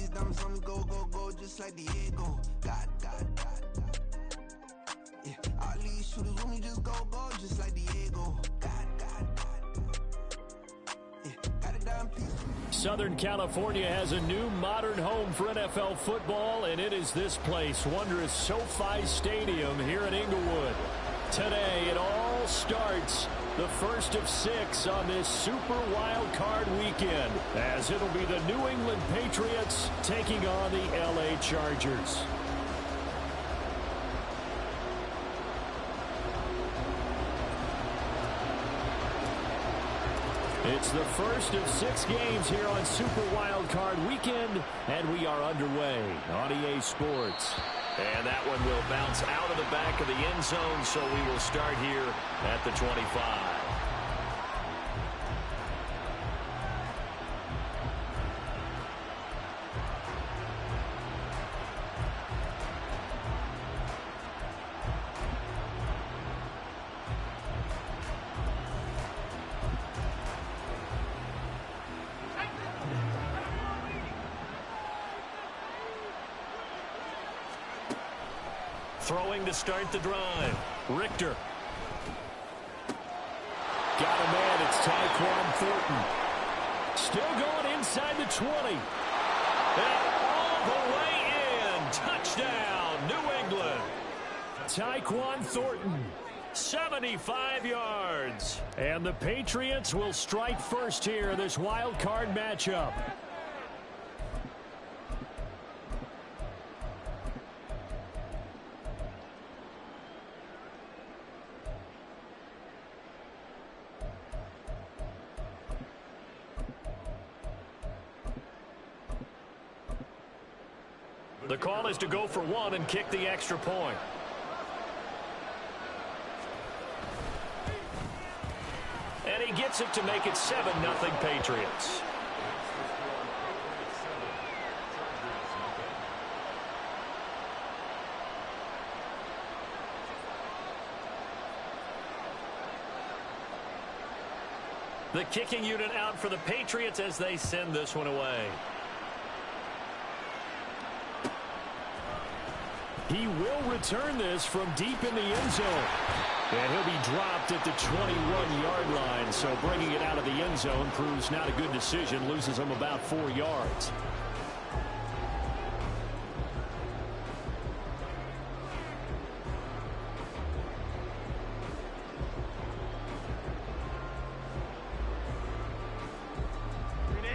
these diamonds on me go, go, go, just like Diego. God, God, God, God. Yeah, all these shooters with me just go, go, just like Diego. God, God, God, God. Yeah, got a dime piece. Southern California has a new modern home for NFL football, and it is this place, wondrous SoFi Stadium here in Inglewood. Today, it all starts. The first of 6 on this Super Wild Card weekend, as it'll be the New England Patriots taking on the LA Chargers. It's the first of 6 games here on Super Wild Card weekend, and we are underway on EA Sports. And that one will bounce out of the back of the end zone, so we will start here at the 25. Throwing to start the drive. Richter. Got a man. It's Tyquan Thornton. Still going inside the 20. And all the way in. Touchdown, New England. Tyquan Thornton. 75 yards. And the Patriots will strike first here, this wild card matchup. The call is to go for 1 and kick the extra point. And he gets it to make it 7-0 Patriots. The kicking unit out for the Patriots as they send this one away. He will return this from deep in the end zone. And he'll be dropped at the 21-yard line. So bringing it out of the end zone proves not a good decision. Loses him about 4 yards.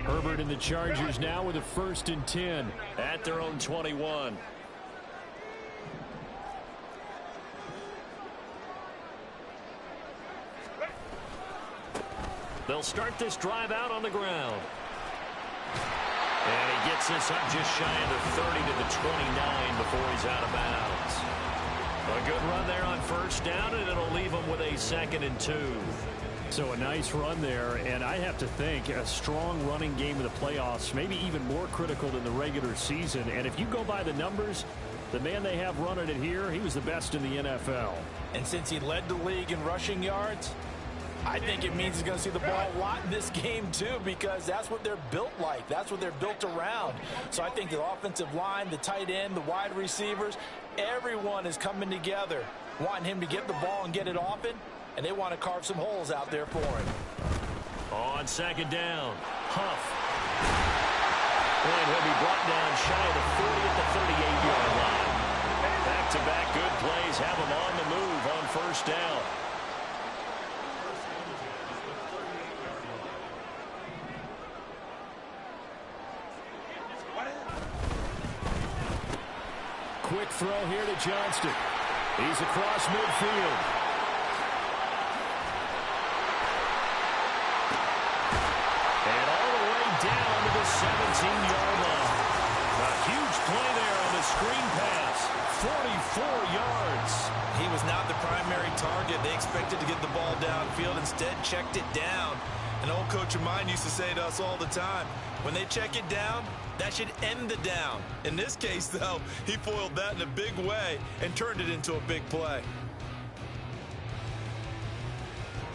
Herbert and the Chargers now with a 1st and 10. At their own 21. They'll start this drive out on the ground. And he gets this up just shy of the 30 to the 29 before he's out of bounds. A good run there on 1st down, and it'll leave him with a 2nd and 2. So a nice run there, and I have to think a strong running game in the playoffs, maybe even more critical than the regular season. And if you go by the numbers, the man they have running it here, he was the best in the NFL. And since he led the league in rushing yards, I think it means he's going to see the ball a lot in this game, too, because that's what they're built like. That's what they're built around. So I think the offensive line, the tight end, the wide receivers, everyone is coming together, wanting him to get the ball and get it often, and they want to carve some holes out there for him. On 2nd down, Huff. And he'll be brought down shy of the 40 at the 38-yard line. Back-to-back good plays have him on the move on 1st down. Quick throw here to Johnston. He's across midfield. And all the way down to the 17-yard line. A huge play there on the screen pass. 44 yards. He was not the primary target. They expected to get the ball downfield. Instead, checked it down. An old coach of mine used to say to us all the time, when they check it down, that should end the down. In this case, though, he foiled that in a big way and turned it into a big play.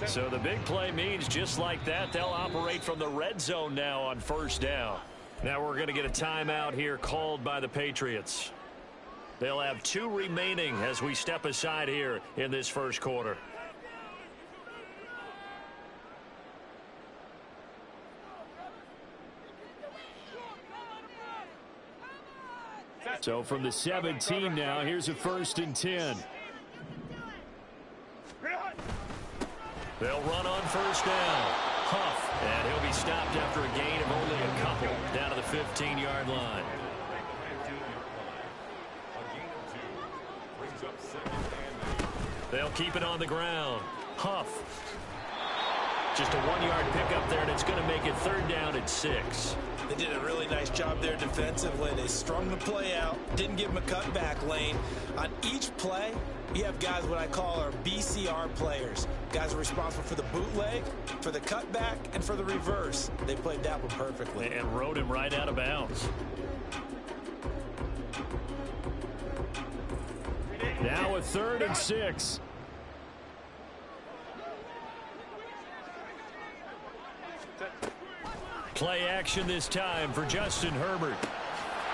So the big play means just like that, they'll operate from the red zone now on 1st down. Now we're going to get a timeout here called by the Patriots. They'll have 2 remaining as we step aside here in this first quarter. So from the 17 now, here's a 1st and 10. They'll run on 1st down. Huff, and he'll be stopped after a gain of only a couple down to the 15-yard line. They'll keep it on the ground. Huff. Just a 1-yard pickup there, and it's going to make it 3rd down at 6. They did a really nice job there defensively. They strung the play out, didn't give him a cutback lane. On each play, you have guys what I call our BCR players. Guys are responsible for the bootleg, for the cutback, and for the reverse. They played that one perfectly. And rode him right out of bounds. Now a 3rd and 6. Play action this time for Justin Herbert.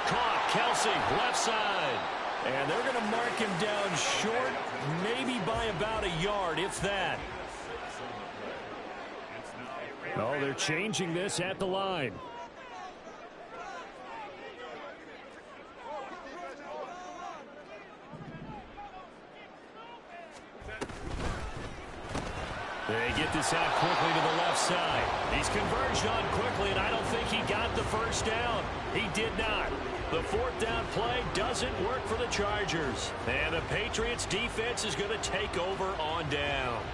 Caught, Kelsey, left side. And they're going to mark him down short, maybe by about a yard, if that. Oh, they're changing this at the line. They get this out quickly to the left side. He's converged on quickly, and I don't think he got the 1st down. He did not. The 4th down play doesn't work for the Chargers. And the Patriots defense is going to take over on downs.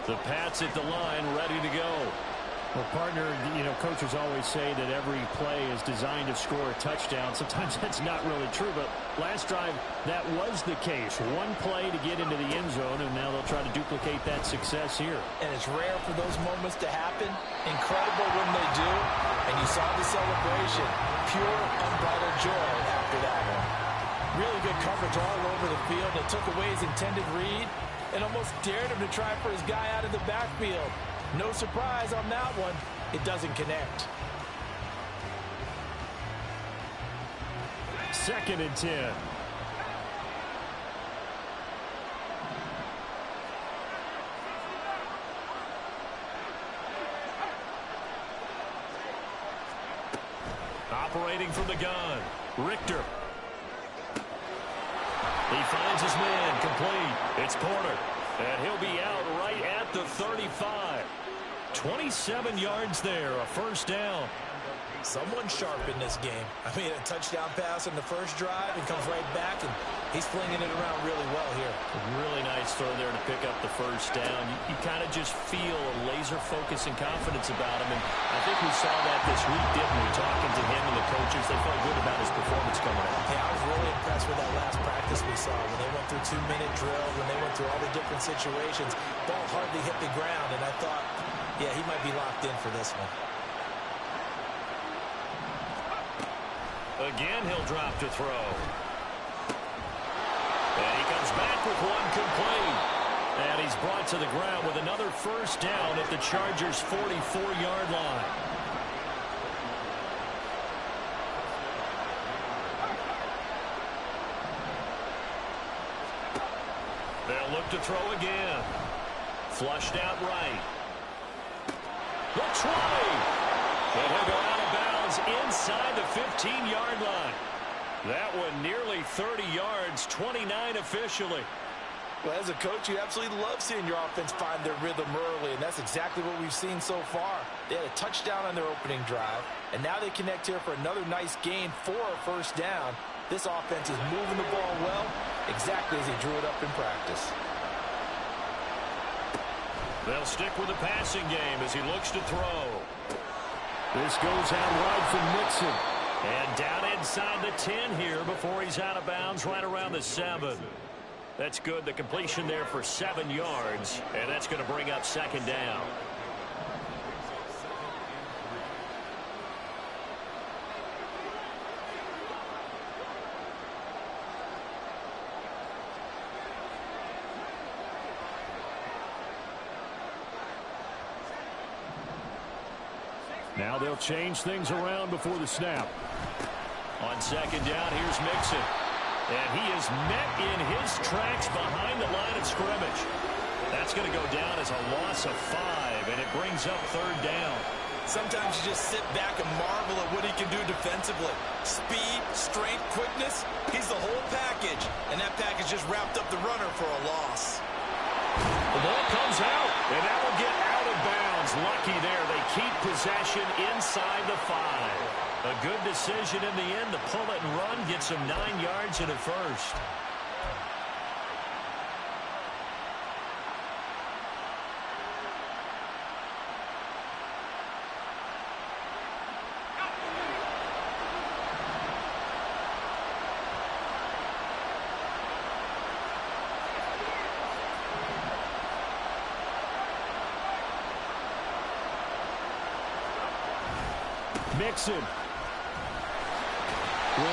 The Pats at the line, ready to go. Well, partner, coaches always say that every play is designed to score a touchdown. Sometimes that's not really true, but last drive, that was the case. One play to get into the end zone, and now they'll try to duplicate that success here. And it's rare for those moments to happen. Incredible when they do. And you saw the celebration. Pure, unbridled joy after that one. Really good coverage all over the field. It took away his intended read and almost dared him to try for his guy out of the backfield. No surprise on that one. It doesn't connect. 2nd and 10. Operating from the gun, Richter. He finds his man, complete. It's Porter, and he'll be out right at the 35. 27 yards there, a 1st down. Someone sharp in this game. I mean, a touchdown pass in the first drive and comes right back, and he's flinging it around really well here. Really nice throw there to pick up the 1st down. You kind of just feel a laser focus and confidence about him, and I think we saw that this week, didn't we? Talking to him and the coaches, they felt good about his performance coming out. Yeah, I was really impressed with that last practice we saw when they went through 2-minute drills, when they went through all the different situations. Ball hardly hit the ground, and I thought, yeah, he might be locked in for this one. Again, he'll drop to throw. And he comes back with one complete. And he's brought to the ground with another 1st down at the Chargers' 44-yard line. They'll look to throw again. Flushed out right. The 20. And he'll go out of bounds inside the 15-yard line. That one nearly 30 yards, 29 officially. Well, as a coach, you absolutely love seeing your offense find their rhythm early, and that's exactly what we've seen so far. They had a touchdown on their opening drive, and now they connect here for another nice gain for a 1st down. This offense is moving the ball well, exactly as he drew it up in practice. They'll stick with the passing game as he looks to throw. This goes out wide for Mixon. And down inside the 10 here before he's out of bounds right around the 7. That's good. The completion there for 7 yards. And that's going to bring up 2nd down. Now they'll change things around before the snap. On second down, here's Mixon. And he is met in his tracks behind the line of scrimmage. That's going to go down as a loss of 5, and it brings up third down. Sometimes you just sit back and marvel at what he can do defensively. Speed, strength, quickness, he's the whole package. And that package just wrapped up the runner for a loss. The ball comes out, and that will get out of bounds. Lucky there. They keep possession inside the 5. A good decision in the end to pull it and run, get some 9 yards and a first. Mixon will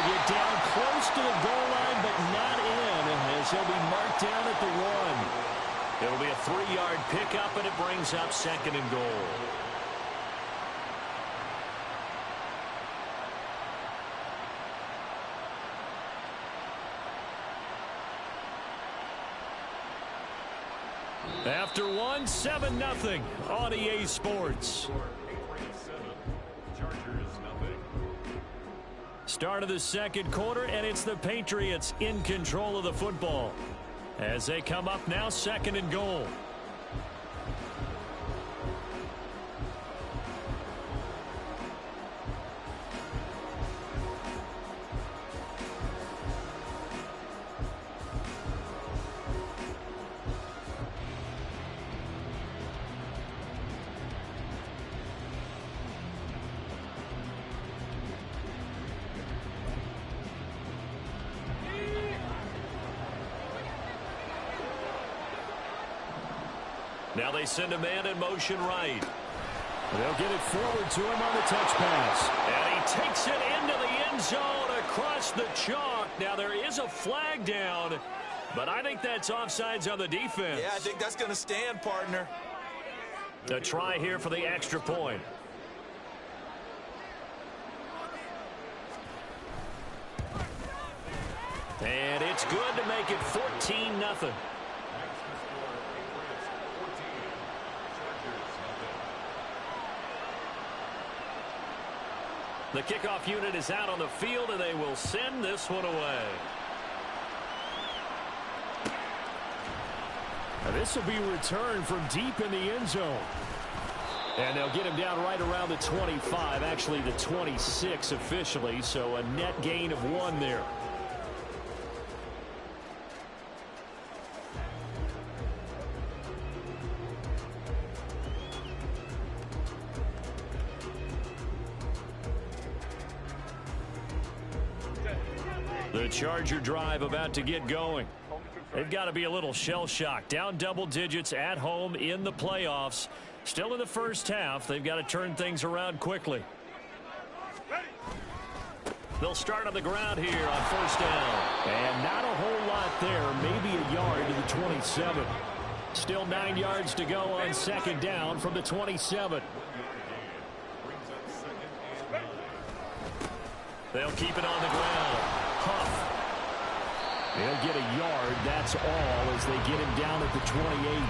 get down close to the goal line, but not in, as he'll be marked down at the 1. It'll be a 3-yard pickup, and it brings up second and goal. After 1, 7-0 on EA Sports. Start of the second quarter, and it's the Patriots in control of the football as they come up now, second and goal. Now they send a man in motion right. They'll get it forward to him on the touch pass. And he takes it into the end zone across the chalk. Now there is a flag down, but I think that's offsides on the defense. Yeah, I think that's going to stand, partner. A try here for the extra point. And it's good to make it 14-0. The kickoff unit is out on the field, and they will send this one away. Now this will be returned from deep in the end zone. And they'll get him down right around the 25, actually the 26 officially, so a net gain of 1 there. The Charger drive about to get going. They've got to be a little shell-shocked. Down double digits at home in the playoffs. Still in the first half. They've got to turn things around quickly. They'll start on the ground here on first down. And not a whole lot there. Maybe a yard to the 27. Still 9 yards to go on second down from the 27. They'll keep it on the ground. Huff. They'll get a yard, that's all, as they get him down at the 28.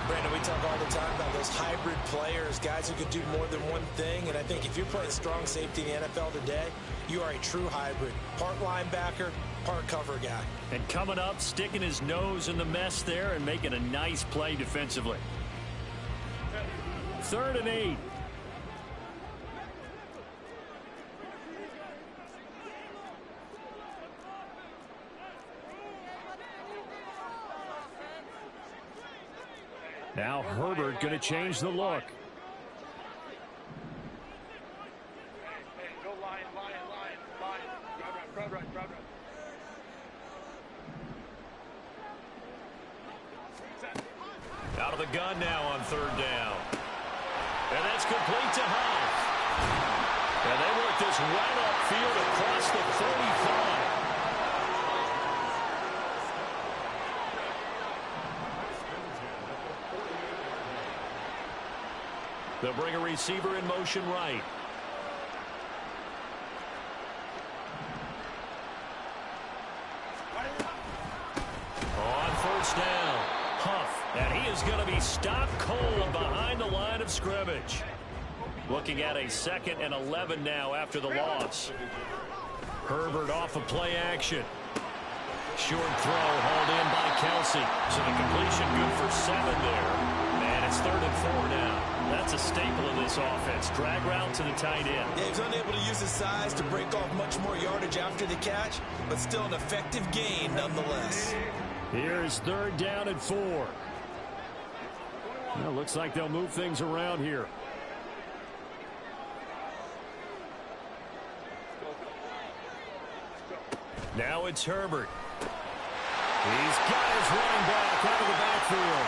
Brandon, we talk all the time about those hybrid players, guys who could do more than one thing, and I think if you're playing strong safety in the NFL today, you are a true hybrid. Part linebacker, part cover guy. And coming up, sticking his nose in the mess there and making a nice play defensively. 3rd and 8. Now Herbert going to change the look. Go line. Crowd right. Out of the gun now on 3rd down. And that's complete to Huff. And they work this right upfield across the 35. They'll bring a receiver in motion right. On first down, Huff, and he is going to be stopped cold behind the line of scrimmage. Looking at a 2nd and 11 now after the loss. Herbert off of play action. Short throw hauled in by Kelsey. So the completion good for 7 there. And it's 3rd and 4 now. That's a staple of this offense. Drag route to the tight end. Yeah, he's unable to use his size to break off much more yardage after the catch, but still an effective gain nonetheless. Here's 3rd down and 4. Well, looks like they'll move things around here. Now it's Herbert. He's got his running back out of the backfield.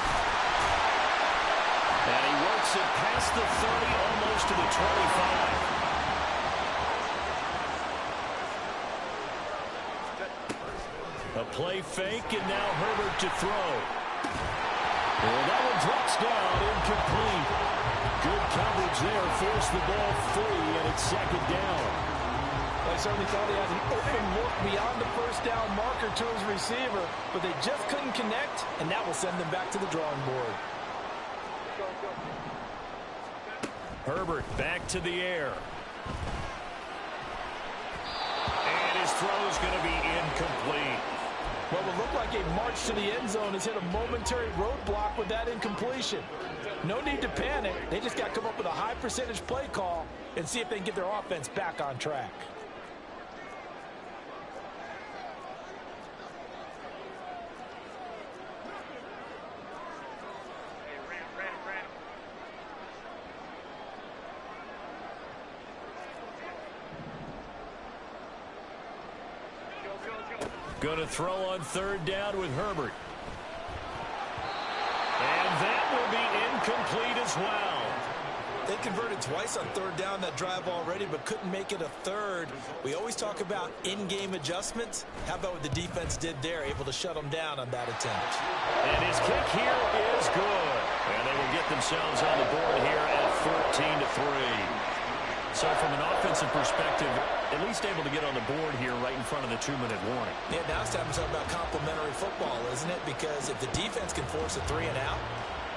And he works it past the 30, almost to the 25. A play fake, and now Herbert to throw. Well, that one drops down, incomplete. Good coverage there, forced the ball free, and it's 2nd down. I certainly thought he had an open look beyond the first down marker to his receiver, but they just couldn't connect, and that will send them back to the drawing board. Herbert back to the air. And his throw is going to be incomplete. What would look like a march to the end zone has hit a momentary roadblock with that incompletion. No need to panic. They just got to come up with a high percentage play call and see if they can get their offense back on track. Going to throw on 3rd down with Herbert. And that will be incomplete as well. They converted twice on 3rd down that drive already, but couldn't make it a 3rd. We always talk about in-game adjustments. How about what the defense did there, able to shut them down on that attempt. And his kick here is good. And they will get themselves on the board here at 14-3. So from an offensive perspective, at least able to get on the board here right in front of the 2-minute warning. Yeah, now it's time to talk about complementary football, isn't it? Because if the defense can force a 3 and out,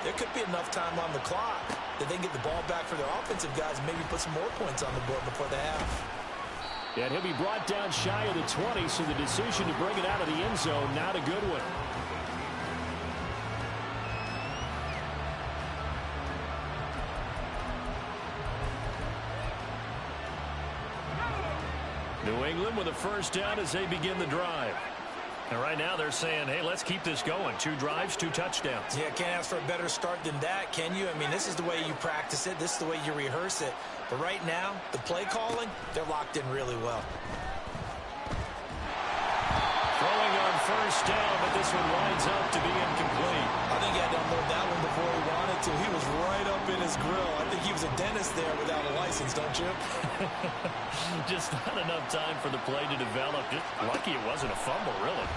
there could be enough time on the clock that they can get the ball back for their offensive guys and maybe put some more points on the board before the half. Yeah, and he'll be brought down shy of the 20, so the decision to bring it out of the end zone, not a good one. New England with a 1st down as they begin the drive. And right now they're saying, hey, let's keep this going. 2 drives, 2 touchdowns. Yeah, can't ask for a better start than that, can you? I mean, this is the way you practice it. This is the way you rehearse it. But right now, the play calling, they're locked in really well. Throwing on 1st down, but this one winds up to be incomplete. I think he had to unload that one before he wanted to. He was right up in his grill. I think he was a dentist there without a license, don't you? Just not enough time for the play to develop. Just lucky it wasn't a fumble, really.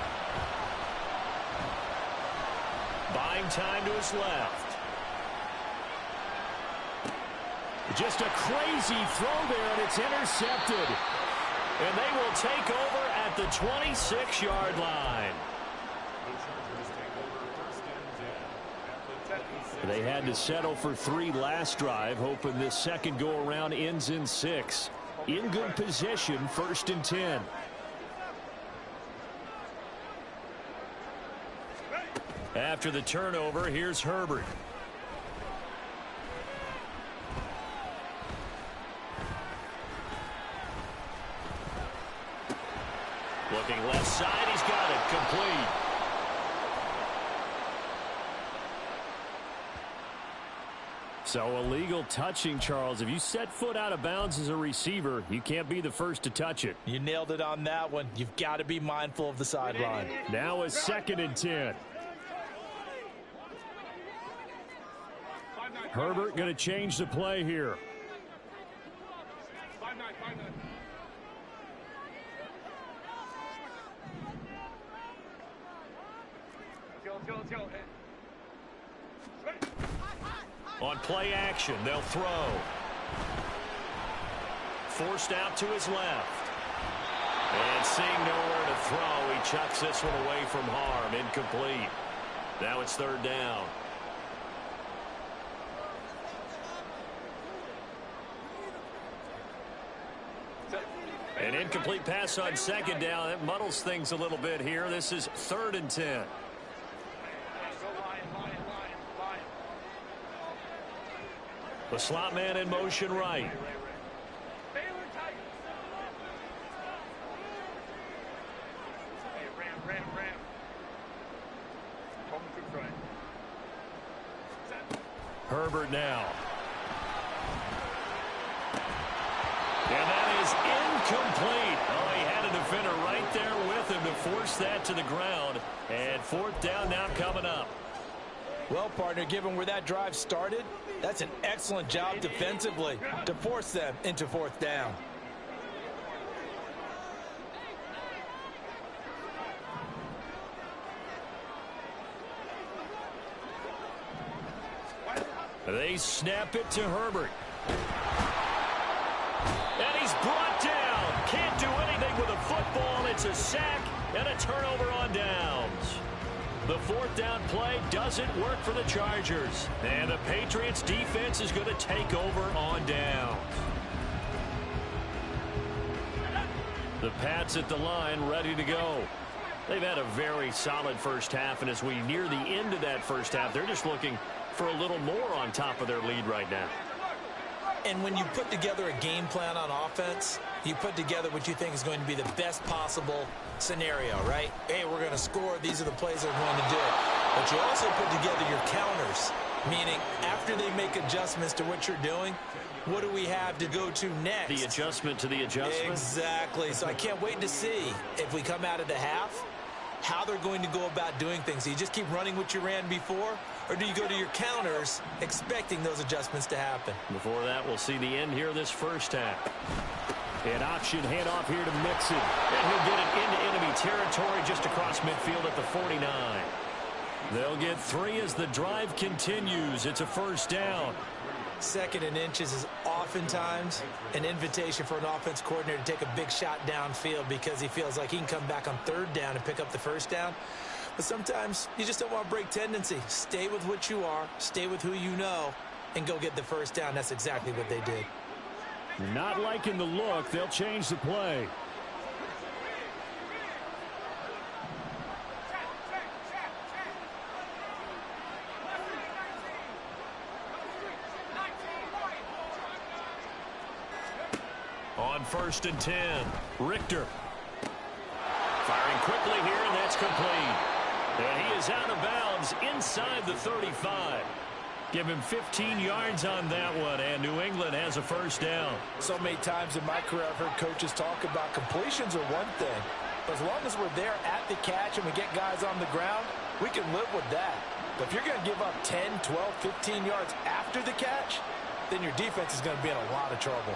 Buying time to his left. Just a crazy throw there, and it's intercepted. And they will take over at the 26-yard line. They had to settle for 3 last drive, hoping this second go-around ends in 6. In good position, 1st and 10. After the turnover, here's Herbert. Looking left side, he's got it, complete. So illegal touching, Charles. If you set foot out of bounds as a receiver, you can't be the first to touch it. You nailed it on that one. You've got to be mindful of the sideline. Now a 2nd and 10. Herbert going to change the play here. On play action, they'll throw. Forced out to his left. And seeing nowhere to throw, he chucks this one away from harm. Incomplete. Now it's third down. An incomplete pass on second down. That muddles things a little bit here. This is 3rd and 10. The slot man in motion right. Herbert now. And that is incomplete. Oh, he had a defender right there with him to force that to the ground. And 4th down now coming up. Well, partner, given where that drive started, that's an excellent job defensively to force them into 4th down. They snap it to Herbert. And he's brought down. Can't do anything with a football. It's a sack and a turnover on downs. The 4th down play doesn't work for the Chargers. And the Patriots defense is going to take over on downs. The Pats at the line ready to go. They've had a very solid first half, and as we near the end of that first half, they're just looking for a little more on top of their lead right now. And when you put together a game plan on offense, you put together what you think is going to be the best possible scenario, right? Hey, we're going to score. These are the plays that we're going to do. But you also put together your counters, meaning after they make adjustments to what you're doing, what do we have to go to next? The adjustment to the adjustment. Exactly. So I can't wait to see if we come out of the half, how they're going to go about doing things. Do you just keep running what you ran before, or do you go to your counters expecting those adjustments to happen? Before that, we'll see the end here this first half. An option handoff here to Mixon. And he'll get it into enemy territory just across midfield at the 49. They'll get 3 as the drive continues. It's a first down. 2nd and inches is oftentimes an invitation for an offense coordinator to take a big shot downfield because he feels like he can come back on 3rd down and pick up the first down. But sometimes you just don't want to break tendency. Stay with what you are, stay with who you know, and go get the first down. That's exactly what they did. Not liking the look. They'll change the play. On 1st and 10, Richter. Firing quickly here, and that's complete. And he is out of bounds inside the 35. Give him 15 yards on that one, and New England has a first down. So many times in my career, I've heard coaches talk about completions are one thing. But as long as we're there at the catch and we get guys on the ground, we can live with that. But if you're going to give up 10, 12, 15 yards after the catch, then your defense is going to be in a lot of trouble.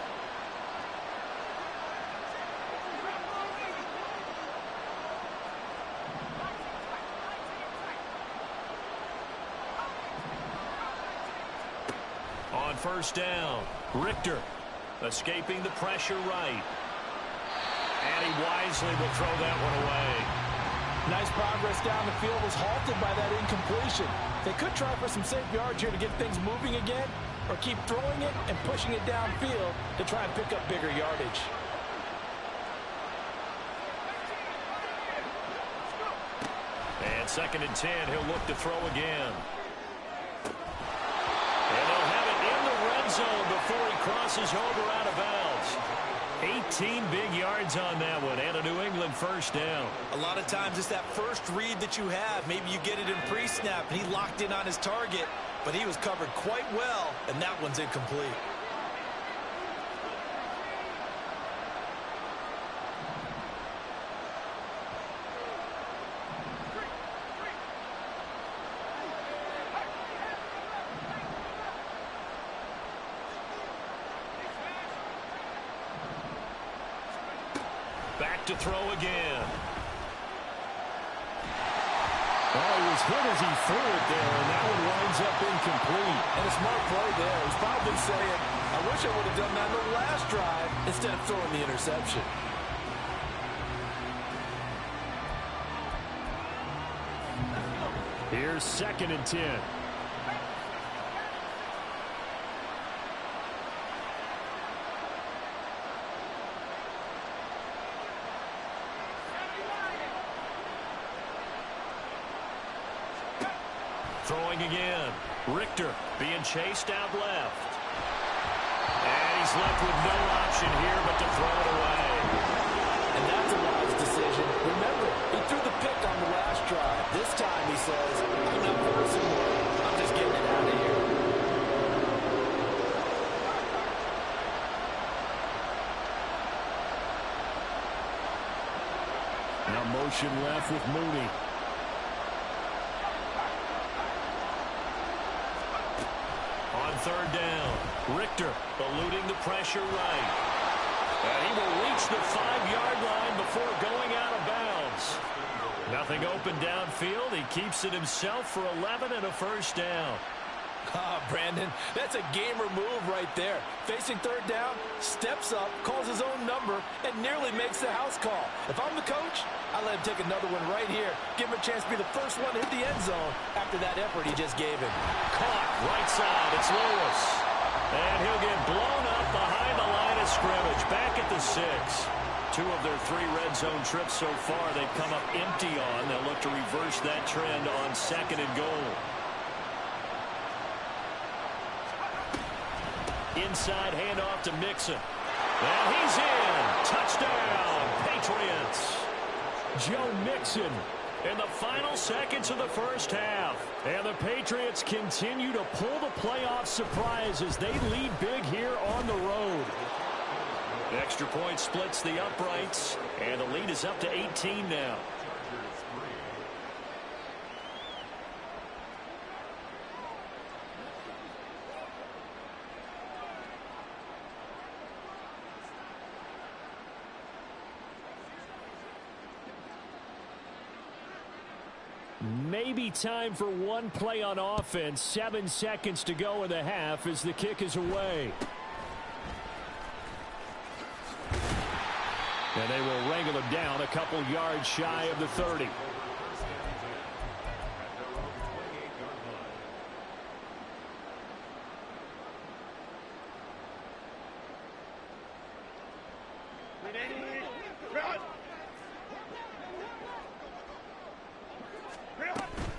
On 1st down, Richter escaping the pressure right. And he wisely will throw that one away. Nice progress down the field, was halted by that incompletion. They could try for some safe yards here to get things moving again, or keep throwing it and pushing it downfield to try and pick up bigger yardage. And 2nd and 10, he'll look to throw again. And they'll have it in the red zone before he crosses over out of bounds. 18 big yards on that one, and a New England first down. A lot of times it's that first read that you have. Maybe you get it in pre-snap, and he locked in on his target, but he was covered quite well, and that one's incomplete. Back to throw again. Oh, he was hit as he threw it there, and that one winds up incomplete. And a smart play there. He's probably saying, I wish I would have done that in the last drive instead of throwing the interception. Here's 2nd and 10. Throwing again. Richter being chased out left. And he's left with no option here but to throw it away. And that's a wise decision. Remember, he threw the pick on the last drive. This time he says, I'm not forcing more. I'm just getting it out of here. Now motion left with Mooney. On 3rd down, Richter eluding the pressure right. And he will reach the 5-yard line before going out of bounds. Nothing open downfield. He keeps it himself for 11 and a 1st down. Brandon, that's a gamer move right there. Facing 3rd down, steps up, calls his own number, and nearly makes the house call. If I'm the coach, I let him take another one right here. Give him a chance to be the first one to hit the end zone after that effort he just gave him. Caught right side. It's Lewis. And he'll get blown up behind the line of scrimmage. Back at the 6. 2 of their 3 red zone trips so far they've come up empty on. They'll look to reverse that trend on 2nd and goal. Inside handoff to Mixon. And he's in. Touchdown, Patriots. Joe Mixon in the final seconds of the 1st half. And the Patriots continue to pull the playoff surprise as they lead big here on the road. The extra point splits the uprights, and the lead is up to 18 now. Maybe time for one play on offense. 7 seconds to go in the half as the kick is away. And they will wrangle him down a couple yards shy of the 30.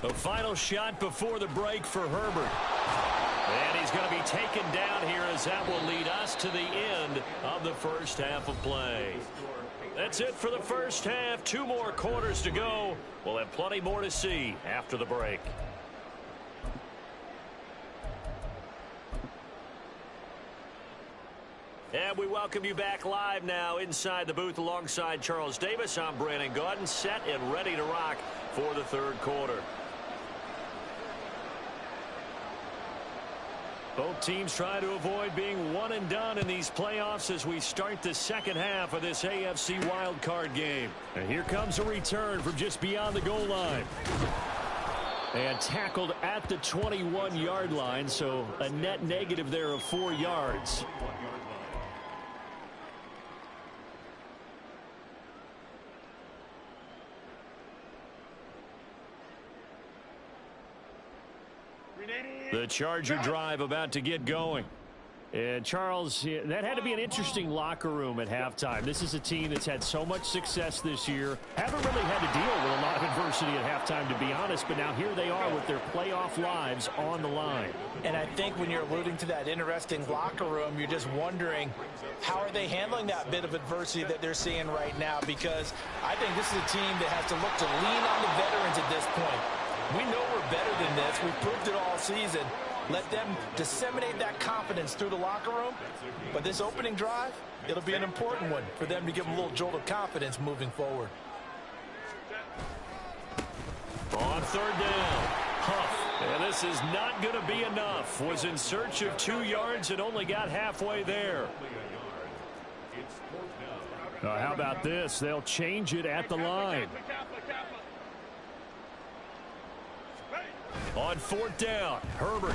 The final shot before the break for Herbert. And he's going to be taken down here as that will lead us to the end of the 1st half of play. That's it for the 1st half. 2 more quarters to go. We'll have plenty more to see after the break. And we welcome you back live now inside the booth alongside Charles Davis. I'm Brandon Gaudin, set and ready to rock for the 3rd quarter. Both teams try to avoid being one and done in these playoffs as we start the 2nd half of this AFC wildcard game. And here comes a return from just beyond the goal line. And tackled at the 21-yard line, so a net negative there of 4 yards. The Charger drive about to get going. And Charles, that had to be an interesting locker room at halftime. This is a team that's had so much success this year. Haven't really had to deal with a lot of adversity at halftime, to be honest. But now here they are with their playoff lives on the line. And I think when you're alluding to that interesting locker room, you're just wondering, how are they handling that bit of adversity that they're seeing right now? Because I think this is a team that has to look to lean on the veterans at this point. We know we're better than this. We've proved it all season. Let them disseminate that confidence through the locker room. But this opening drive, it'll be an important one for them to give them a little jolt of confidence moving forward. On 3rd down, Huff. And this is not going to be enough. Was in search of 2 yards and only got halfway there. How about this? They'll change it at the line. On 4th down, Herbert.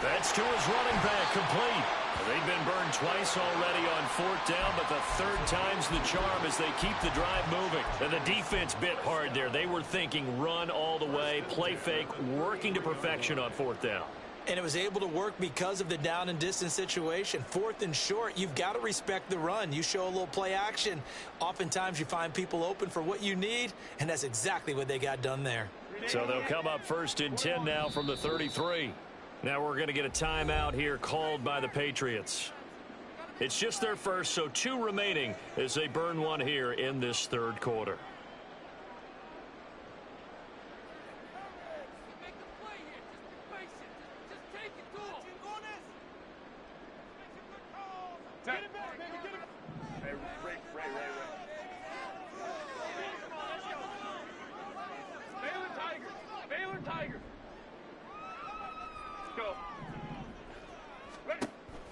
That's to his running back, complete. They've been burned twice already on 4th down, but the third time's the charm as they keep the drive moving. And the defense bit hard there. They were thinking run all the way, play fake, working to perfection on 4th down. And it was able to work because of the down and distance situation. 4th and short, you've got to respect the run. You show a little play action. Oftentimes you find people open for what you need, and that's exactly what they got done there. So they'll come up 1st and 10 now from the 33. Now we're going to get a timeout here called by the Patriots. It's just their first, so 2 remaining as they burn one here in this 3rd quarter.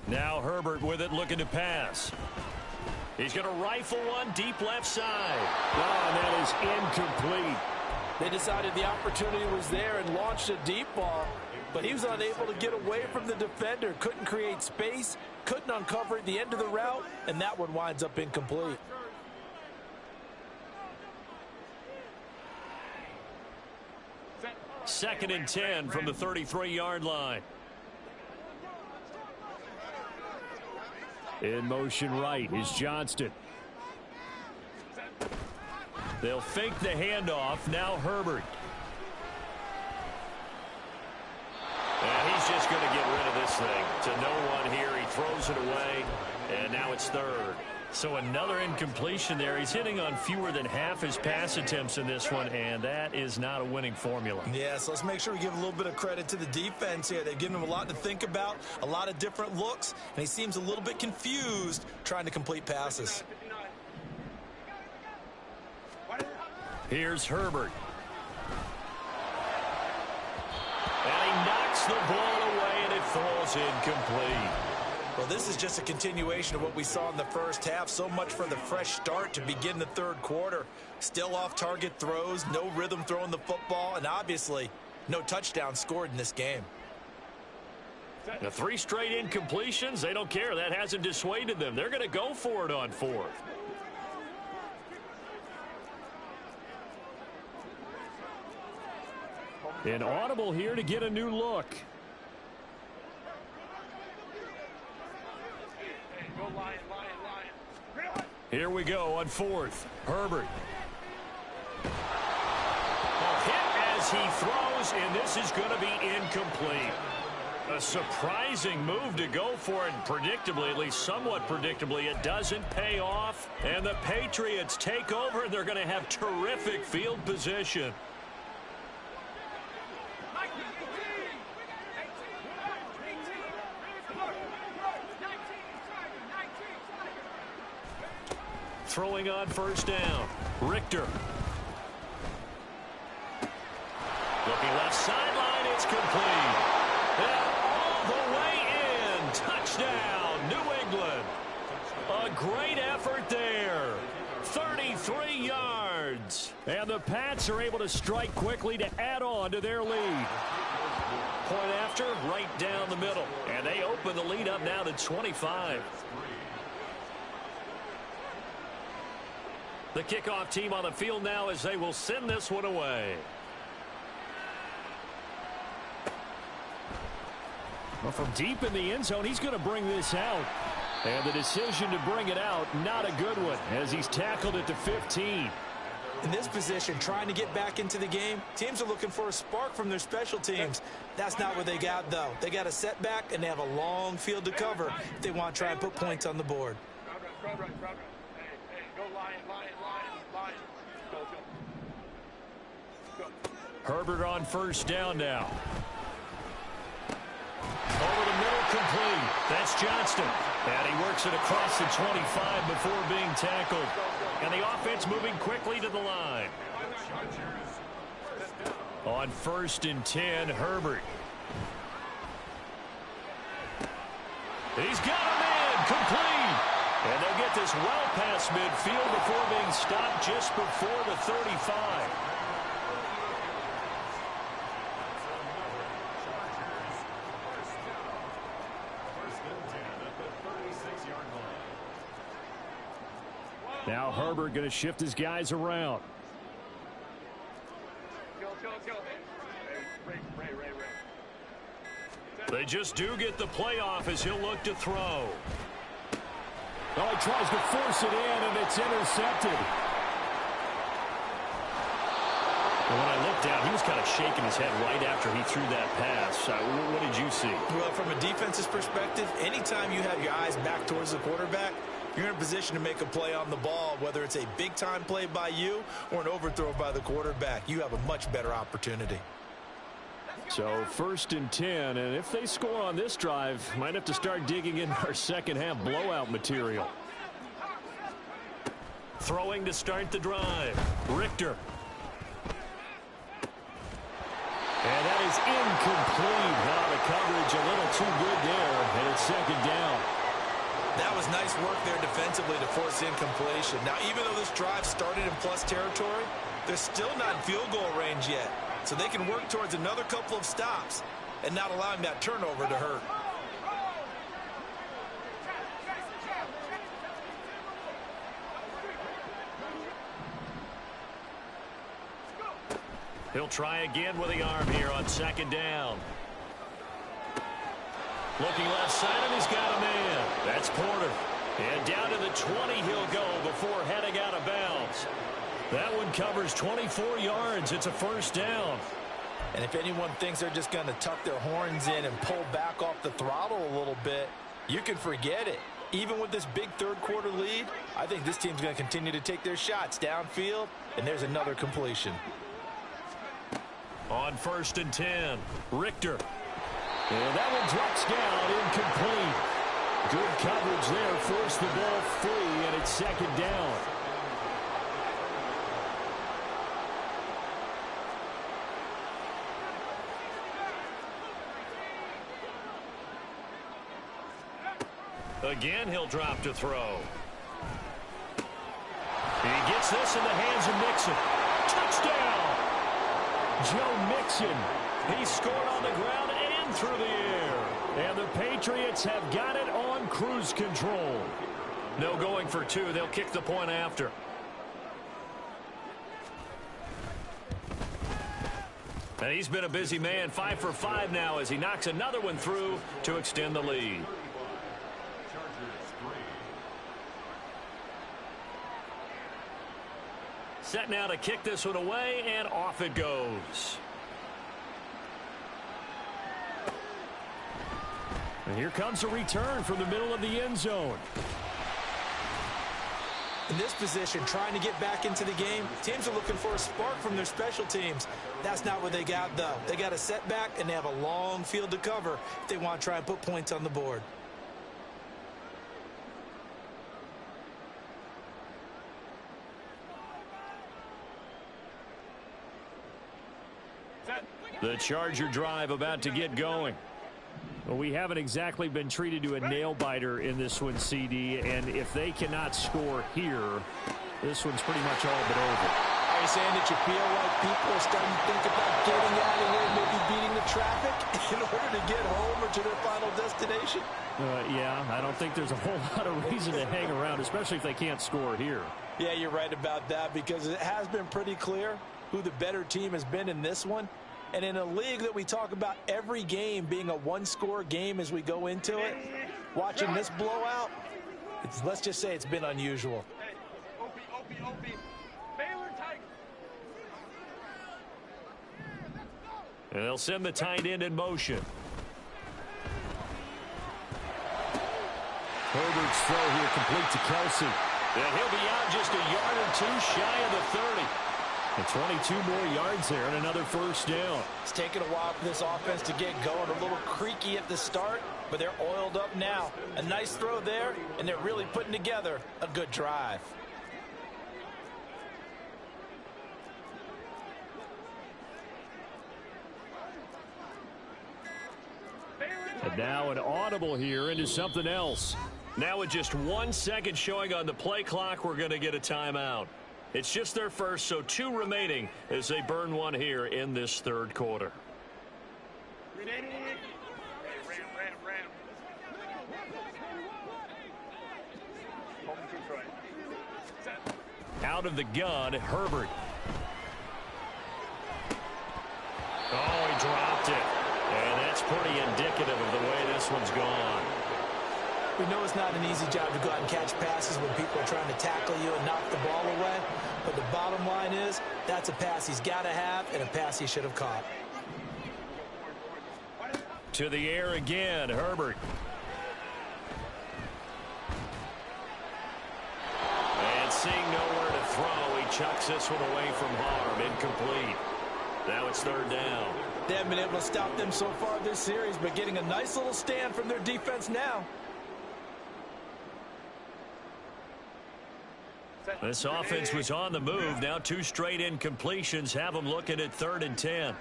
Now Herbert with it, looking to pass. He's going to rifle one deep left side. Oh, and that is incomplete. They decided the opportunity was there and launched a deep ball, but he was unable to get away from the defender. Couldn't create space, couldn't uncover at the end of the route, and that one winds up incomplete. Second and 10 from the 33-yard line. In motion right is Johnston. They'll fake the handoff. Now Herbert. And he's just going to get rid of this thing. To no one here. He throws it away. And now it's 3rd. So another incompletion there. He's hitting on fewer than half his pass attempts in this one, and that is not a winning formula. Yeah, so let's make sure we give a little bit of credit to the defense here. They've given him a lot to think about, a lot of different looks, and he seems a little bit confused trying to complete passes. Here's Herbert. And he knocks the ball away, and it falls incomplete. Well, this is just a continuation of what we saw in the first half. So much for the fresh start to begin the 3rd quarter. Still off-target throws, no rhythm throwing the football, and obviously no touchdown scored in this game. Now 3 straight incompletions, they don't care. That hasn't dissuaded them. They're going to go for it on 4th. An audible here to get a new look. Here we go on 4th. Herbert. Hit as he throws, and this is going to be incomplete. A surprising move to go for it, and predictably, at least somewhat predictably, it doesn't pay off. And the Patriots take over, and they're going to have terrific field position. Throwing on 1st down. Richter. Looking left sideline, it's complete. And all the way in. Touchdown, New England. A great effort there. 33 yards. And the Pats are able to strike quickly to add on to their lead. Point after, right down the middle. And they open the lead up now to 25. The kickoff team on the field now as they will send this one away. Well, from deep in the end zone, he's going to bring this out. And the decision to bring it out, not a good one, as he's tackled at the 15. In this position, trying to get back into the game, teams are looking for a spark from their special teams. That's not what they got, though. They got a setback, and they have a long field to cover if they want to try and put points on the board. Herbert on 1st down now. Over the middle, complete. That's Johnston. And he works it across the 25 before being tackled. And the offense moving quickly to the line. On 1st and 10, Herbert. He's got him in, complete. And they'll get this well past midfield before being stopped just before the 35. Now Herbert going to shift his guys around. They just do get the playoff as he'll look to throw. Well, he tries to force it in, and it's intercepted. And when I looked down, he was kind of shaking his head right after he threw that pass. What did you see? Well, from a defense's perspective, anytime you have your eyes back towards the quarterback, you're in a position to make a play on the ball, whether it's a big-time play by you or an overthrow by the quarterback. You have a much better opportunity. So 1st and 10, and if they score on this drive, might have to start digging in our second-half blowout material. Throwing to start the drive. Richter. And that is incomplete. Now the coverage a little too good there, and it's 2nd down. That was nice work there defensively to force incompletion. Now, even though this drive started in plus territory, they're still not in field goal range yet. So they can work towards another couple of stops and not allowing that turnover to hurt. He'll try again with the arm here on 2nd down. Looking left side, and he's got a man. That's Porter. And down to the 20 he'll go before heading out of bounds. That one covers 24 yards. It's a 1st down. And if anyone thinks they're just going to tuck their horns in and pull back off the throttle a little bit, you can forget it. Even with this big 3rd quarter lead, I think this team's going to continue to take their shots downfield, and there's another completion. On 1st and 10, Richter. And that one drops down, incomplete. Good coverage there, forced the ball free, and it's 2nd down. Again, he'll drop to throw. He gets this in the hands of Mixon. Touchdown! Joe Mixon. He scored on the ground and through the air. And the Patriots have got it on cruise control. No going for 2. They'll kick the point after. And he's been a busy man. 5 for 5 now as he knocks another one through to extend the lead. Set now to kick this one away, and off it goes. And here comes a return from the middle of the end zone. In this position, trying to get back into the game, teams are looking for a spark from their special teams. That's not what they got, though. They got a setback, and they have a long field to cover if they want to try and put points on the board. The Charger drive about to get going. Well, we haven't exactly been treated to a nail-biter in this one, CD, and if they cannot score here, this one's pretty much all but over. Are you saying that you feel like people are starting to think about getting out of here, maybe beating the traffic in order to get home or to their final destination? Yeah, I don't think there's a whole lot of reason to hang around, especially if they can't score here. Yeah, you're right about that because it has been pretty clear who the better team has been in this one. And in a league that we talk about every game being a one-score game as we go into it, watching this blowout, let's just say it's been unusual. And they'll send the tight end in motion. Herbert's throw here complete to Kelsey. And he'll be out just a yard or 2 shy of the 30. And 22 more yards there and another 1st down. It's taken a while for this offense to get going. A little creaky at the start, but they're oiled up now. A nice throw there, and they're really putting together a good drive. And now an audible here into something else. Now with just 1 second showing on the play clock, we're going to get a timeout. It's just their first, so 2 remaining as they burn one here in this 3rd quarter. Out of the gun, Herbert. Oh, he dropped it. And that's pretty indicative of the way this one's gone. We know it's not an easy job to go out and catch passes when people are trying to tackle you and knock the ball away. But the bottom line is, that's a pass he's got to have and a pass he should have caught. To the air again, Herbert. And seeing nowhere to throw, he chucks this one away from harm. Incomplete. Now it's third down. They haven't been able to stop them so far this series, but getting a nice little stand from their defense now. This offense was on the move. Now 2 straight incompletions have them looking at 3rd and 10.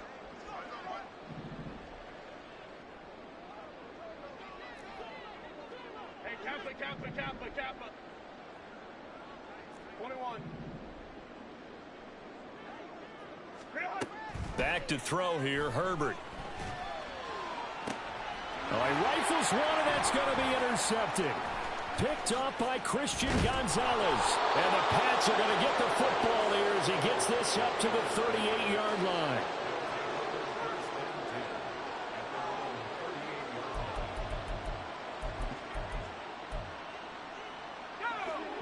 Hey, Kappa. 21. Back to throw here, Herbert. Oh, he rifles one, and that's going to be intercepted. Picked off by Christian Gonzalez. And the Pats are going to get the football here as he gets this up to the 38-yard line.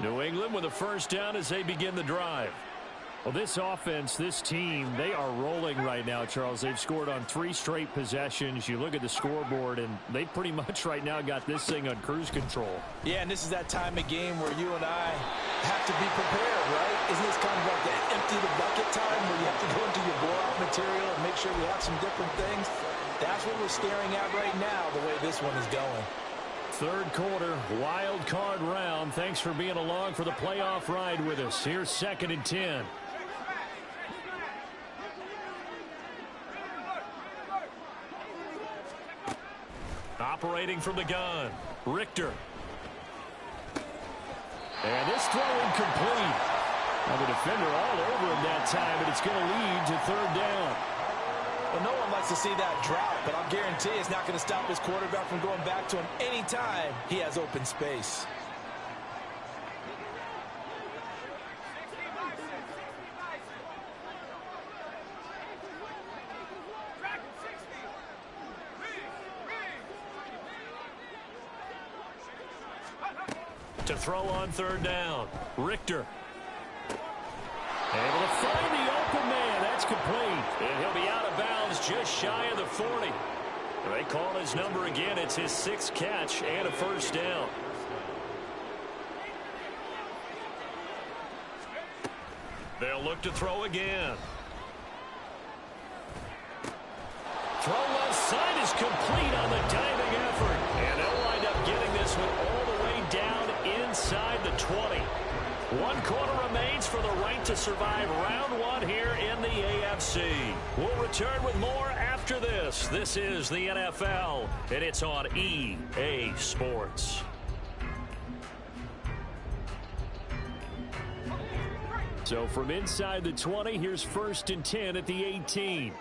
New England with a first down as they begin the drive. Well, this offense, this team, they are rolling right now, Charles. They've scored on 3 straight possessions. You look at the scoreboard, and they pretty much right now got this thing on cruise control. Yeah, and this is that time of game where you and I have to be prepared, right? Isn't this kind of like that empty the bucket time where you have to go into your blowout material and make sure we have some different things? That's what we're staring at right now, the way this one is going. Third quarter, wild card round. Thanks for being along for the playoff ride with us. Here's 2nd and 10. Operating from the gun, Richter. And this throw incomplete. Now the defender all over him that time, but it's going to lead to 3rd down. Well, no one likes to see that drop, but I'll guarantee it's not going to stop his quarterback from going back to him anytime he has open space. To throw on 3rd down, Richter. Able to find the open man. That's complete. And he'll be out of bounds just shy of the 40. They call his number again. It's his 6th catch and a first down. They'll look to throw again. Throw left side is complete on the diving effort. And they'll wind up getting this one all the way down inside the 20. 1 quarter remains for the right to survive round 1 here in the AFC. We'll return with more after this. This is the NFL, and it's on EA Sports. So from inside the 20, here's 1st and 10 at the 18.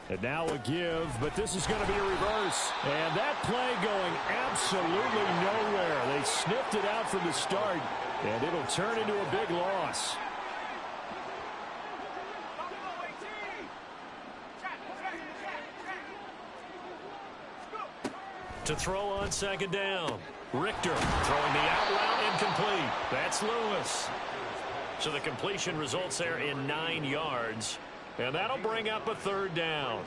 And now a give, but this is going to be a reverse. And that play going absolutely nowhere. They sniffed it out from the start, and it'll turn into a big loss. To throw on 2nd down, Richter throwing the out route incomplete. That's Lewis. So the completion results there in 9 yards. And that'll bring up a 3rd down.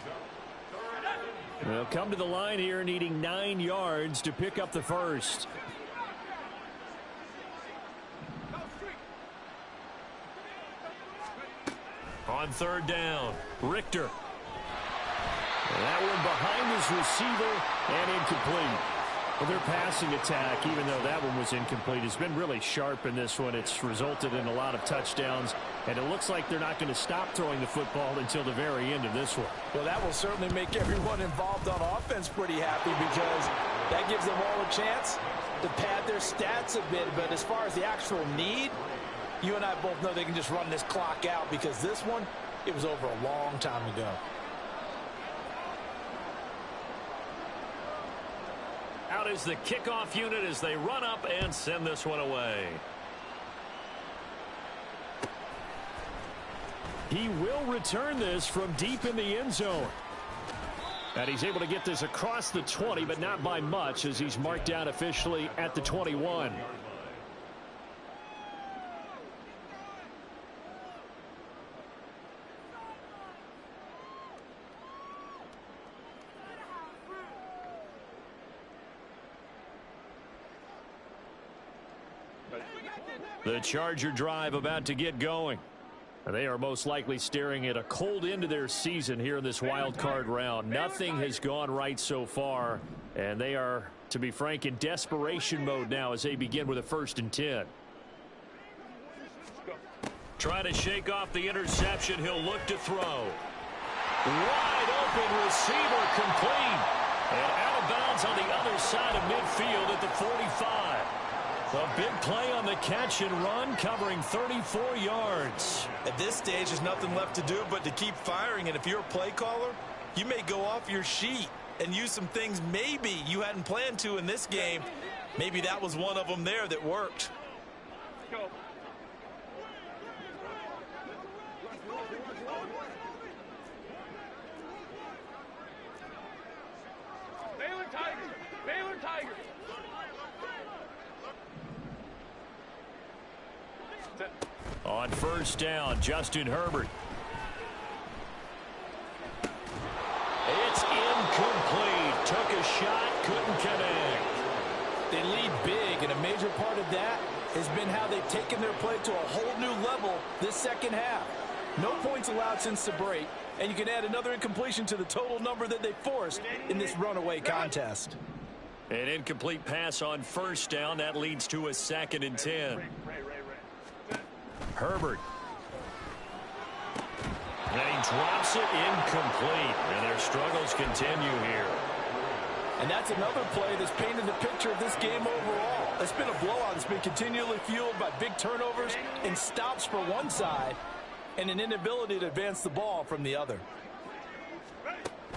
They'll come to the line here needing 9 yards to pick up the first. On 3rd down, Richter. And that one behind his receiver and incomplete. Well, their passing attack, even though that one was incomplete, has been really sharp in this one. It's resulted in a lot of touchdowns, and it looks like they're not going to stop throwing the football until the very end of this one. Well, that will certainly make everyone involved on offense pretty happy because that gives them all a chance to pad their stats a bit. But as far as the actual need, you and I both know they can just run this clock out because this one, it was over a long time ago. Out is the kickoff unit as they run up and send this one away. He will return this from deep in the end zone. And he's able to get this across the 20, but not by much, as he's marked down officially at the 21. The Charger drive about to get going. They are most likely staring at a cold end to their season here in this wild card round. Nothing has gone right so far, and they are, to be frank, in desperation mode now as they begin with a 1st and 10. Trying to shake off the interception. He'll look to throw. Wide open receiver, complete. And out of bounds on the other side of midfield at the 45. A big play on the catch and run, covering 34 yards. At this stage, there's nothing left to do but to keep firing. And if you're a play caller, you may go off your sheet and use some things maybe you hadn't planned to in this game. Maybe that was one of them there that worked. Go. Baylor Tigers! Baylor Tigers! On 1st down, Justin Herbert. It's incomplete. Took a shot, couldn't connect. They lead big, and a major part of that has been how they've taken their play to a whole new level this second half. No points allowed since the break, and you can add another incompletion to the total number that they forced in this runaway contest. An incomplete pass on 1st down. That leads to a 2nd and 10. Herbert. And he drops it incomplete. And their struggles continue here. And that's another play that's painted the picture of this game overall. It's been a blowout. It's been continually fueled by big turnovers and stops for one side and an inability to advance the ball from the other.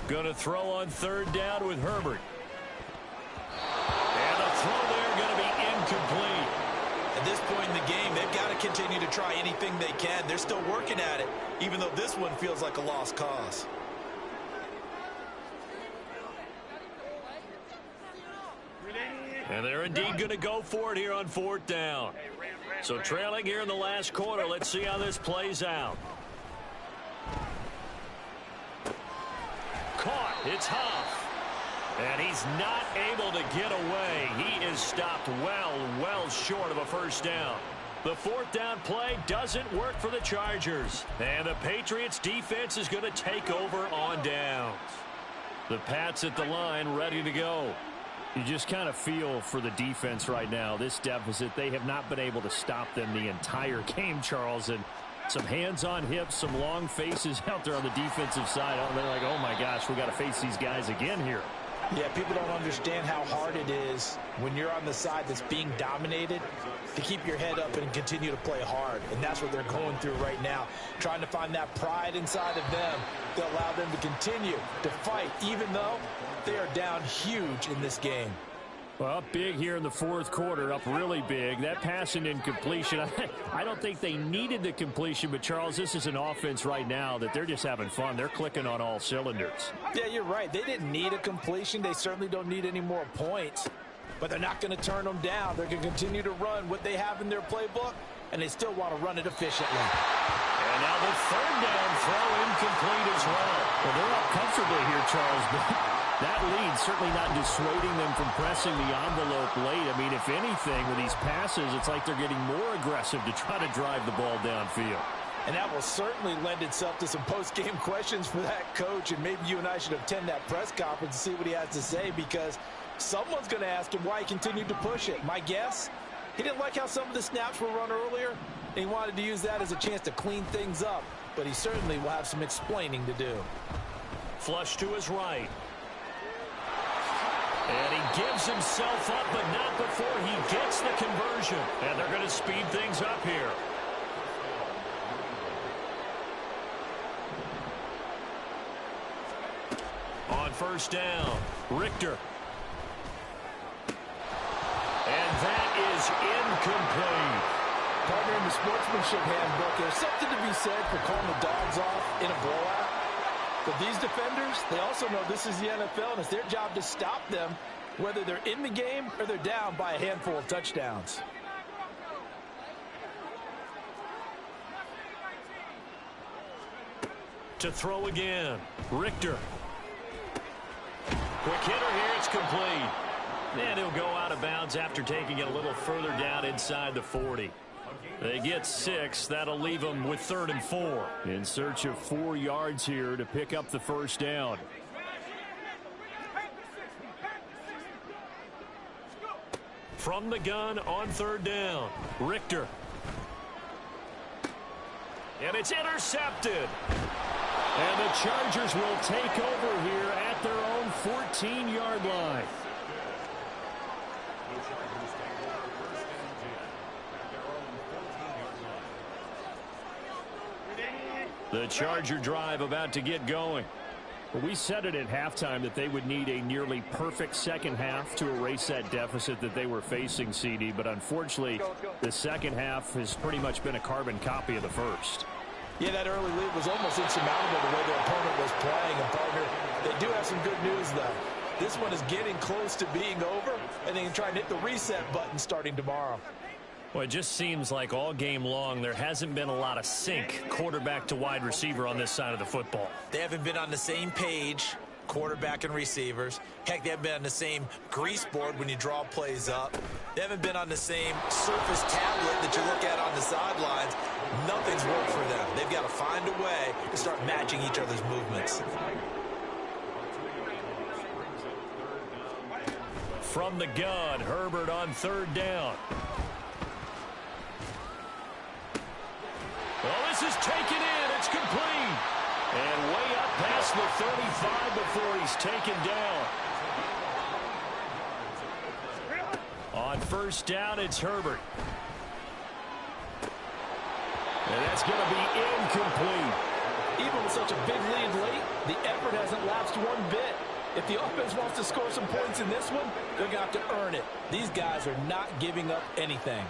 Going to throw on 3rd down with Herbert. And the throw there going to be incomplete. At this point in the game, they've got to continue to try anything they can. They're still working at it, even though this one feels like a lost cause. And they're indeed going to go for it here on 4th down. So trailing here in the last quarter. Let's see how this plays out. Caught. It's Huff. And he's not able to get away. He is stopped well short of a 1st down. The 4th down play doesn't work for the Chargers. And the Patriots defense is going to take over on downs. The Pats at the line ready to go. You just kind of feel for the defense right now. This deficit, they have not been able to stop them the entire game, Charles. And some hands on hips, some long faces out there on the defensive side. They're like, oh, my gosh, we got to face these guys again here. Yeah, people don't understand how hard it is when you're on the side that's being dominated to keep your head up and continue to play hard. And that's what they're going through right now, trying to find that pride inside of them to allow them to continue to fight, even though they are down huge in this game. Well, up big here in the 4th quarter, up really big. That passing incompletion, I don't think they needed the completion, but, Charles, this is an offense right now that they're just having fun. They're clicking on all cylinders. Yeah, you're right. They didn't need a completion. They certainly don't need any more points, but they're not going to turn them down. They're going to continue to run what they have in their playbook, and they still want to run it efficiently. And now the 3rd down throw incomplete as well. Well, they're up comfortably here, Charles, but that lead certainly not dissuading them from pressing the envelope late. I mean, if anything, with these passes, it's like they're getting more aggressive to try to drive the ball downfield. And that will certainly lend itself to some post-game questions for that coach, and maybe you and I should attend that press conference and see what he has to say, because someone's going to ask him why he continued to push it. My guess, he didn't like how some of the snaps were run earlier, and he wanted to use that as a chance to clean things up, but he certainly will have some explaining to do. Flush to his right. And he gives himself up, but not before he gets the conversion. And they're going to speed things up here. On 1st down, Richter. And that is incomplete. Partner, in the sportsmanship handbook, there's something to be said for calling the dogs off in a blowout. But these defenders, they also know this is the NFL, and it's their job to stop them, whether they're in the game or they're down by a handful of touchdowns. To throw again, Richter. Quick hitter here, it's complete. And he'll go out of bounds after taking it a little further down inside the 40. They get 6. That'll leave them with 3rd and 4. In search of 4 yards here to pick up the first down. From the gun on 3rd down, Richter. And it's intercepted. And the Chargers will take over here at their own 14-yard line. The Charger drive about to get going. Well, we said it at halftime that they would need a nearly perfect second half to erase that deficit that they were facing, CD. But unfortunately, the second half has pretty much been a carbon copy of the first. Yeah, that early lead was almost insurmountable the way their opponent was playing. And, partner, they do have some good news, though. This one is getting close to being over, and they can try and hit the reset button starting tomorrow. Well, it just seems like all game long there hasn't been a lot of sync quarterback to wide receiver on this side of the football. They haven't been on the same page, quarterback and receivers. Heck, they haven't been on the same grease board when you draw plays up. They haven't been on the same Surface tablet that you look at on the sidelines. Nothing's worked for them. They've got to find a way to start matching each other's movements. From the gun, Herbert on 3rd down. Well, this is taken in. It's complete. And way up past the 35 before he's taken down. On 1st down, it's Herbert. And that's going to be incomplete. Even with such a big lead late, the effort hasn't lapsed one bit. If the offense wants to score some points in this one, they're going to have to earn it. These guys are not giving up anything.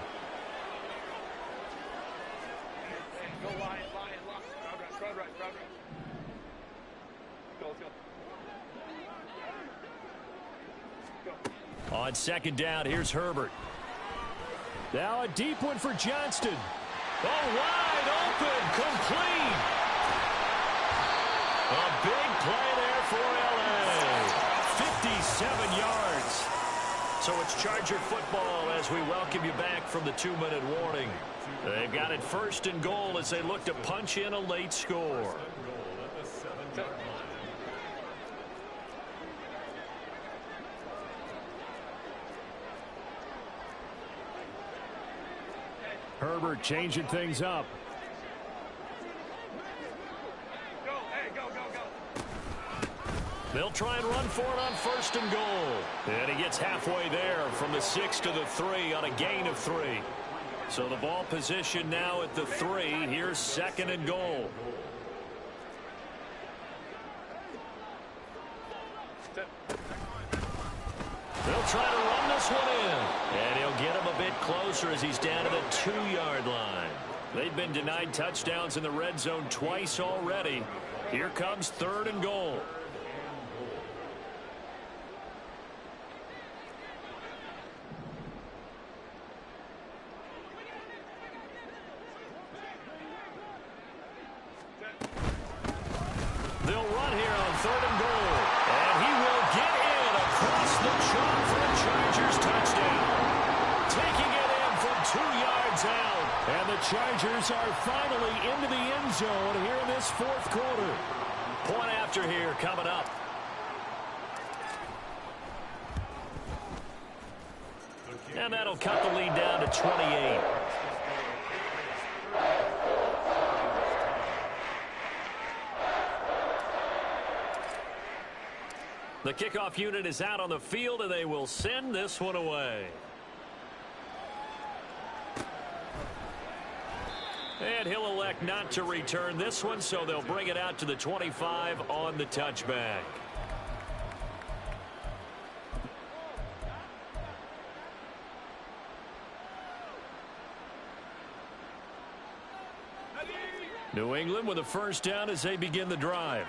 Go Lion, lock. Crowd right. Let's go. On 2nd down, here's Herbert. Now a deep one for Johnston. Oh, wide open, complete. A big play there for L.A. 57 yards. So it's Charger football as we welcome you back from the 2-minute warning. They've got it 1st and goal as they look to punch in a late score. Herbert changing things up. They'll try and run for it on 1st and goal. And he gets halfway there from the 6 to the 3 on a gain of 3. So the ball position now at the 3. Here's 2nd and goal. They'll try to run this one in. And he'll get him a bit closer as he's down to the 2-yard line. They've been denied touchdowns in the red zone twice already. Here comes 3rd and goal. They'll run here on 3rd and goal. And he will get in across the chalk for a Chargers touchdown. Taking it in from 2 yards out. And the Chargers are finally into the end zone here in this 4th quarter. Point after here coming up. And that'll cut the lead down to 28. The kickoff unit is out on the field, and they will send this one away. And he'll elect not to return this one, so they'll bring it out to the 25 on the touchback. New England with a first down as they begin the drive.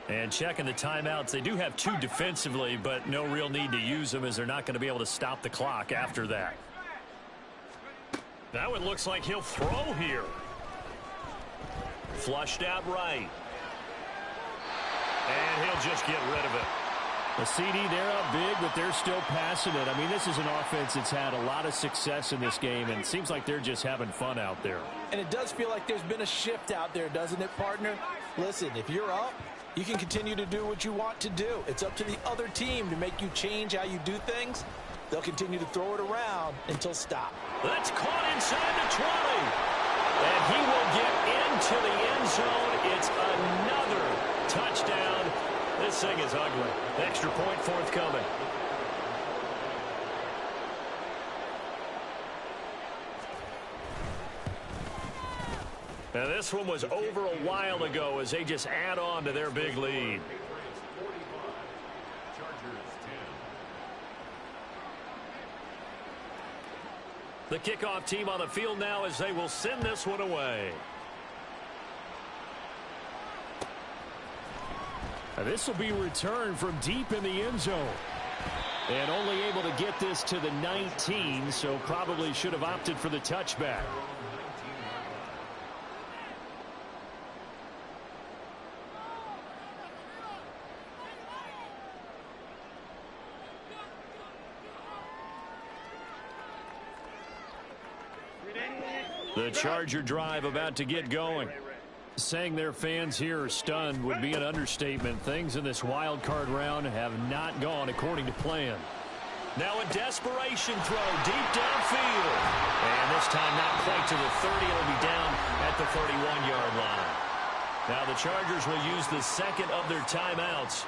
And checking the timeouts, they do have 2 defensively, but no real need to use them as they're not going to be able to stop the clock after that. Now it looks like he'll throw here. Flushed out right. And he'll just get rid of it. The CD, they're up big, but they're still passing it. I mean, this is an offense that's had a lot of success in this game, and it seems like they're just having fun out there. And it does feel like there's been a shift out there, doesn't it, partner? Listen, if you're up, you can continue to do what you want to do. It's up to the other team to make you change how you do things. They'll continue to throw it around until stop. That's caught inside the 20. And he will get into the end zone. It's another touchdown. This thing is ugly. Extra point forthcoming. Now this one was over a while ago as they just add on to their big lead. The kickoff team on the field now as they will send this one away. This will be returned from deep in the end zone. And only able to get this to the 19, so probably should have opted for the touchback. The Charger drive about to get going. Saying their fans here are stunned would be an understatement. Things in this wild card round have not gone according to plan. Now a desperation throw deep downfield. And this time not quite to the 30. It'll be down at the 31-yard line. Now the Chargers will use the second of their timeouts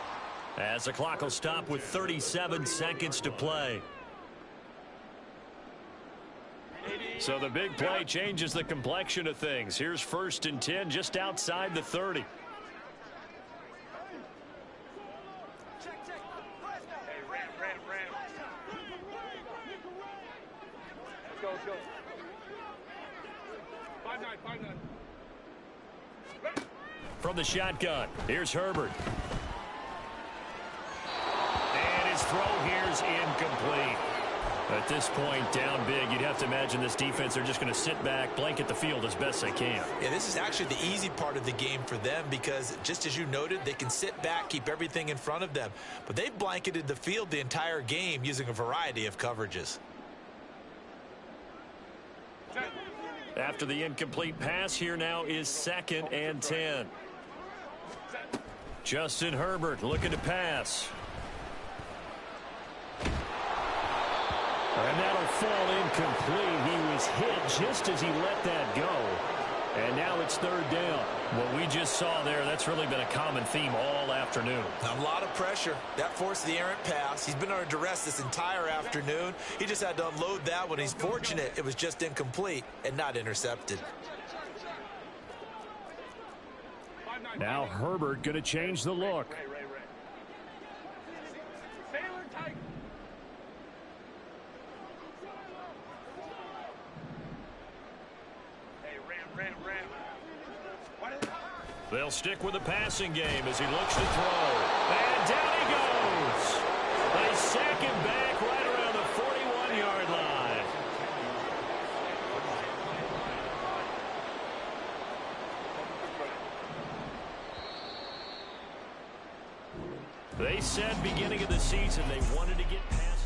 as the clock will stop with 37 seconds to play. So the big play changes the complexion of things. Here's 1st and 10 just outside the 30. Hey, ram. Let's go. 5-9. From the shotgun, here's Herbert. And his throw here's incomplete. At this point, down big, you'd have to imagine this defense are just going to sit back, blanket the field as best they can. Yeah, this is actually the easy part of the game for them because, just as you noted, they can sit back, keep everything in front of them. But they've blanketed the field the entire game using a variety of coverages. After the incomplete pass, here now is 2nd and 10. Justin Herbert looking to pass. And that'll fall incomplete. He was hit just as he let that go. And now it's 3rd down. What we just saw there, that's really been a common theme all afternoon. A lot of pressure. That forced the errant pass. He's been under duress this entire afternoon. He just had to unload that one. He's fortunate it was just incomplete and not intercepted. Now Herbert going to change the look. They'll stick with the passing game as he looks to throw. And down he goes. They sack him back right around the 41-yard line. They said beginning of the season they wanted to get past